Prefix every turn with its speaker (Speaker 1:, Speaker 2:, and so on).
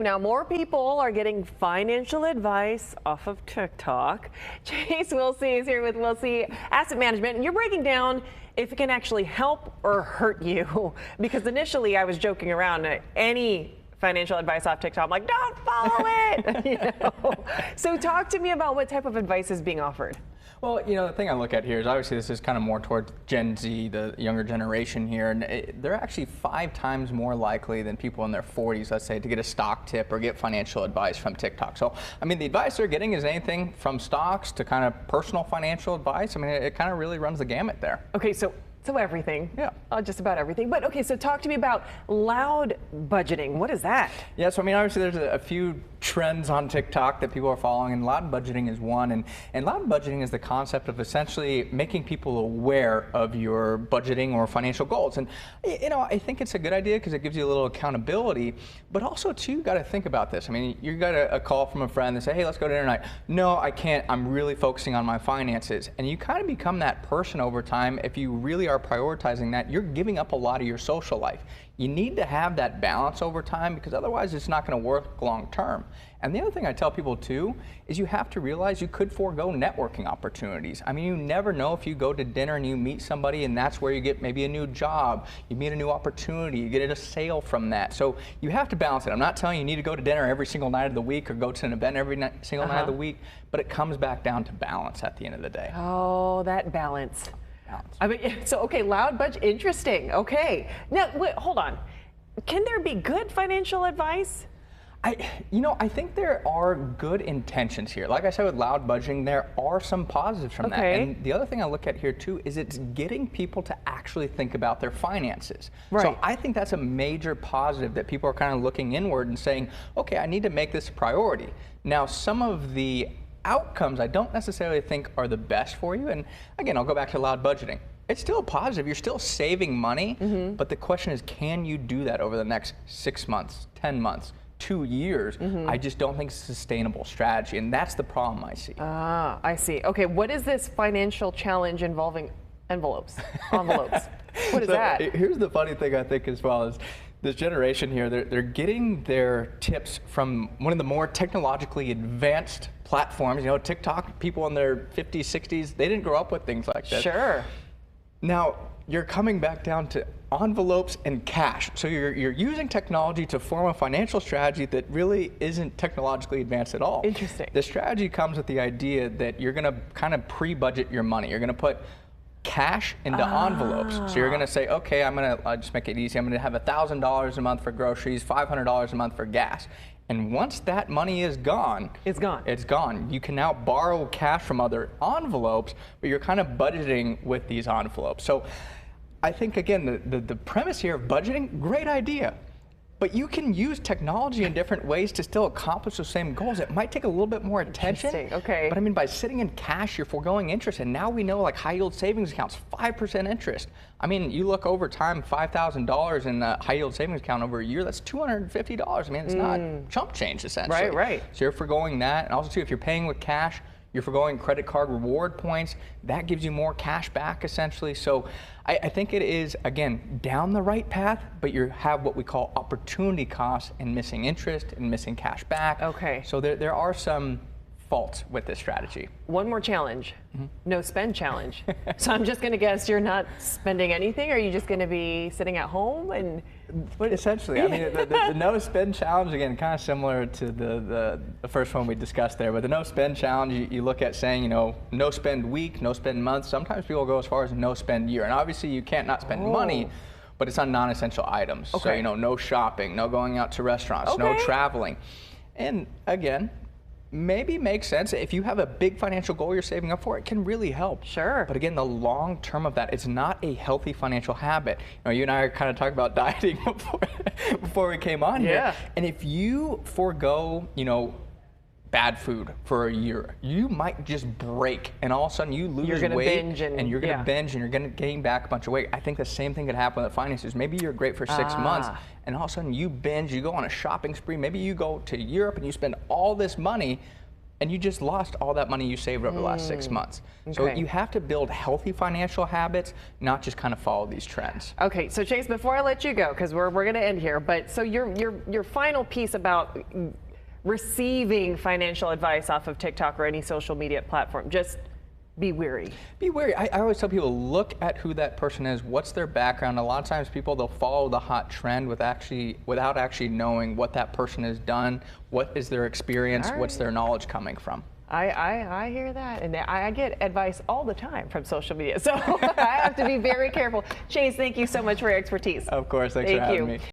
Speaker 1: Now, more people are getting financial advice off of TikTok. Chase Wilsey is here with Wilsey Asset Management, and you're breaking down if it can actually help or hurt you. Because initially I was joking around, any financial advice off TikTok, I'm like, don't follow it. So talk to me about what type of advice is being offered.
Speaker 2: Well, the thing I look at here is obviously this is kind of more towards Gen Z, the younger generation here, and they're actually 5 times more likely than people in their 40s, let's say, to get a stock tip or get financial advice from TikTok. So, the advice they're getting is anything from stocks to kind of personal financial advice. It kind of really runs the gamut there.
Speaker 1: Okay, so everything.
Speaker 2: Yeah.
Speaker 1: Just about everything. But okay, so talk to me about loud budgeting. What is that?
Speaker 2: Yeah, so obviously there's a few trends on TikTok that people are following, and loud budgeting is one. And loud budgeting is the concept of essentially making people aware of your budgeting or financial goals. And I think it's a good idea because it gives you a little accountability, but also too, you got to think about this. You got a call from a friend that say, hey, let's go to dinner tonight. No, I can't. I'm really focusing on my finances. And you kind of become that person over time. If you really are prioritizing that, you're giving up a lot of your social life. You need to have that balance over time because otherwise it's not going to work long term. And the other thing I tell people too is you have to realize you could forego networking opportunities. You never know if you go to dinner and you meet somebody and that's where you get maybe a new job, you meet a new opportunity, you get a sale from that. So you have to balance it. I'm not telling you need to go to dinner every single night of the week or go to an event every single night of the week, but it comes back down to balance at the end of the day.
Speaker 1: Oh, that balance. Okay, loud budget, interesting. Okay, now wait, hold on. Can there be good financial advice?
Speaker 2: I think there are good intentions here. Like I said with loud budgeting, there are some positives from that. And the other thing I look at here too is it's getting people to actually think about their finances.
Speaker 1: Right.
Speaker 2: So I think that's a major positive that people are kind of looking inward and saying, okay, I need to make this a priority. Now, some of the outcomes I don't necessarily think are the best for you. And again, I'll go back to loud budgeting. It's still positive. You're still saving money, but the question is, can you do that over the next 6 months, 10 months, 2 years? I just don't think it's a sustainable strategy, and that's the problem I see.
Speaker 1: I see. Okay, what is this financial challenge involving envelopes? What is that?
Speaker 2: Here's the funny thing I think as well is this generation here, they're getting their tips from one of the more technologically advanced platforms. TikTok, people in their 50s, 60s, they didn't grow up with things like this.
Speaker 1: Sure.
Speaker 2: Now, you're coming back down to envelopes and cash. So you're using technology to form a financial strategy that really isn't technologically advanced at all.
Speaker 1: Interesting.
Speaker 2: The strategy comes with the idea that you're going to kind of pre-budget your money. You're going to put cash into envelopes. So you're going to say, okay, I'm going to just make it easy. I'm going to have $1,000 a month for groceries, $500 a month for gas. And once that money is gone,
Speaker 1: it's gone.
Speaker 2: It's gone. You can now borrow cash from other envelopes, but you're kind of budgeting with these envelopes. So I think, again, the premise here of budgeting, great idea. But you can use technology in different ways to still accomplish the same goals. It might take a little bit more attention.
Speaker 1: Okay.
Speaker 2: But by sitting in cash, you're foregoing interest. And now we know like high yield savings accounts, 5% interest. You look over time, $5,000 in a high yield savings account over a year, that's $250. It's not chump change essentially.
Speaker 1: Right.
Speaker 2: So you're foregoing that. And also too, if you're paying with cash, you're foregoing credit card reward points. That gives you more cash back, essentially. So I think it is, again, down the right path, but you have what we call opportunity costs and missing interest and missing cash back.
Speaker 1: Okay.
Speaker 2: So there are some faults with this strategy.
Speaker 1: One more challenge, no spend challenge. So I'm just going to guess you're not spending anything? Or are you just going to be sitting at home? And
Speaker 2: essentially, the no spend challenge, again, kind of similar to the first one we discussed there, but the no spend challenge, you look at saying, no spend week, no spend month. Sometimes people go as far as no spend year. And obviously you can't not spend money, but it's on non-essential items.
Speaker 1: Okay.
Speaker 2: So, no shopping, no going out to restaurants, no traveling. And again, maybe makes sense. If you have a big financial goal you're saving up for, it can really help.
Speaker 1: Sure.
Speaker 2: But again, the long term of that, it's not a healthy financial habit. You and I are kind of talking about dieting before we came on here. And if you forego, bad food for a year, you might just break, and all of a sudden you lose weight.
Speaker 1: You're going to binge, and
Speaker 2: you're going to binge, and you're going to gain back a bunch of weight. I think the same thing could happen with finances. Maybe you're great for 6 months, and all of a sudden you binge, you go on a shopping spree. Maybe you go to Europe and you spend all this money, and you just lost all that money you saved over the last 6 months. So
Speaker 1: Okay.
Speaker 2: you have to build healthy financial habits, not just kind of follow these trends.
Speaker 1: Okay, so Chase, before I let you go, because we're going to end here, but so your final piece about receiving financial advice off of TikTok or any social media platform, just be wary.
Speaker 2: Be wary. I always tell people, look at who that person is, what's their background. A lot of times people, they'll follow the hot trend without actually knowing what that person has done, what is their experience,
Speaker 1: All
Speaker 2: what's
Speaker 1: right.
Speaker 2: their knowledge coming from.
Speaker 1: I hear that, and I get advice all the time from social media, so I have to be very careful. Chase, thank you so much for your expertise.
Speaker 2: Of course, thanks for
Speaker 1: Thank
Speaker 2: having
Speaker 1: you.
Speaker 2: me.